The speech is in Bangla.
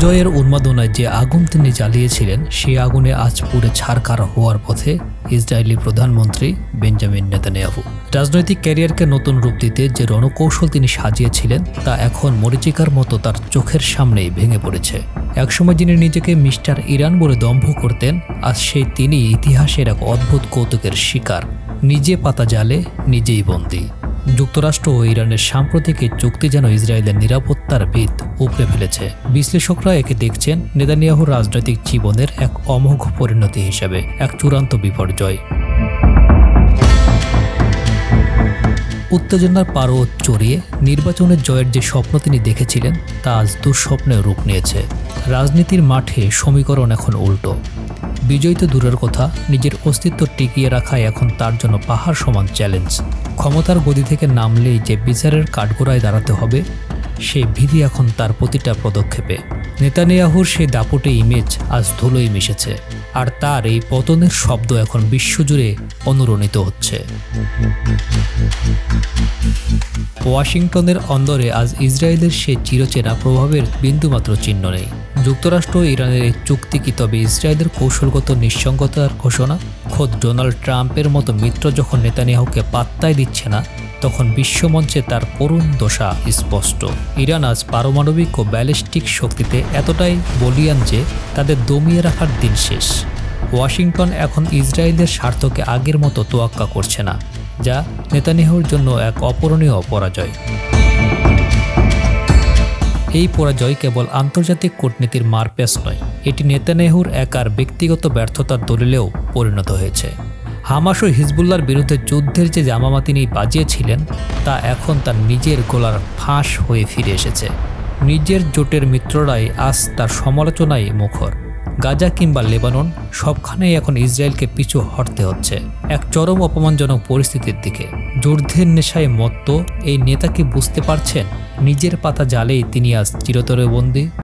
জয়ের উন্মাদনায় যে আগুন তিনি জ্বালিয়েছিলেন সেই আগুনে আজ পুড়ে ছারখার হওয়ার পথে ইসরায়েলি প্রধানমন্ত্রী বেঞ্জামিন নেতানিয়াহু। রাজনৈতিক ক্যারিয়ারকে নতুন রূপ দিতে যে রণকৌশল তিনি সাজিয়েছিলেন তা এখন মরীচিকার মতো তার চোখের সামনেই ভেঙে পড়েছে। একসময় যিনি নিজেকে মিস্টার ইরান বলে দম্ভ করতেন, আজ সেই তিনি ইতিহাসের এক অদ্ভুত কৌতুকের শিকার। নিজে পাতা জালে নিজেই বন্দী। যুক্তরাষ্ট্র ও ইরানের সাম্প্রতিক এই চুক্তি যেন ইসরায়েলের নিরাপত্তার ভিত উপড়ে ফেলেছে। বিশ্লেষকরা একে দেখছেন নেতানিয়াহুর রাজনৈতিক জীবনের এক অমোঘ পরিণতি হিসেবে, এক চূড়ান্ত বিপর্যয়। উত্তেজনার পারদ চড়িয়ে নির্বাচনের জয়ের যে স্বপ্ন তিনি দেখেছিলেন তা আজ দুঃস্বপ্নে রূপ নিয়েছে। রাজনীতির মাঠে সমীকরণ এখন উল্টো। বিজয় তো দূরের কথা, নিজের অস্তিত্ব টিকিয়ে রাখাই এখন তার জন্য পাহাড় সমান চ্যালেঞ্জ। ক্ষমতার গদি থেকে নামলেই যে বিচারের কাঠগড়ায় দাঁড়াতে হবে সেই ভীতি এখন তার প্রতিটা পদক্ষেপে। নেতানিয়াহুর সেই দাপটে ইমেজ আজ ধুলোয় মিশেছে, আর তার এই পতনের শব্দ এখন বিশ্বজুড়ে অনুরণিত হচ্ছে। ওয়াশিংটনের অন্দরে আজ ইসরায়েলের সেই চিরচেনা প্রভাবের বিন্দুমাত্র চিহ্ন নেই। যুক্তরাষ্ট্র ইরানের এই চুক্তি কি তবে ইসরায়েলের কৌশলগত নিঃসঙ্গতার ঘোষণা? খোদ ডোনাল্ড ট্রাম্পের মতো মিত্র যখন নেতানিয়াহুকে পাত্তাই দিচ্ছে না, তখন বিশ্বমঞ্চে তার করুণ দশা স্পষ্ট। ইরান আজ পারমাণবিক ও ব্যালিস্টিক শক্তিতে এতটাই বলিয়ান যে তাদের দমিয়ে রাখার দিন শেষ। ওয়াশিংটন এখন ইসরায়েলের স্বার্থকে আগের মতো তোয়াক্কা করছে না, যা নেতানিয়াহুর জন্য এক অপূরণীয় পরাজয়। এই পরাজয় কেবল আন্তর্জাতিক কূটনীতির মারপ্যাচ নয়, এটি নেতানিয়াহুর একার ব্যক্তিগত ব্যর্থতার দলিলেও পরিণত হয়েছে। হামাস ও হিজবুল্লাহর বিরুদ্ধে যুদ্ধের যে জামামা তিনি বাজিয়েছিলেন তা এখন তার নিজের গলার ফাঁস হয়ে ফিরে এসেছে। নিজের জোটের মিত্ররাই আজ তার সমালোচনায় মুখর। গাজা কিংবা লেবানন, সবখানেই এখন ইসরায়েলকে পিছু হটতে হচ্ছে এক চরম অপমানজনক পরিস্থিতির দিকে। যুদ্ধের নেশায় মত্ত এই নেতা কি বুঝতে পারছেন নিজের পাতা জালেই তিনি আজ চিরতরে বন্দী?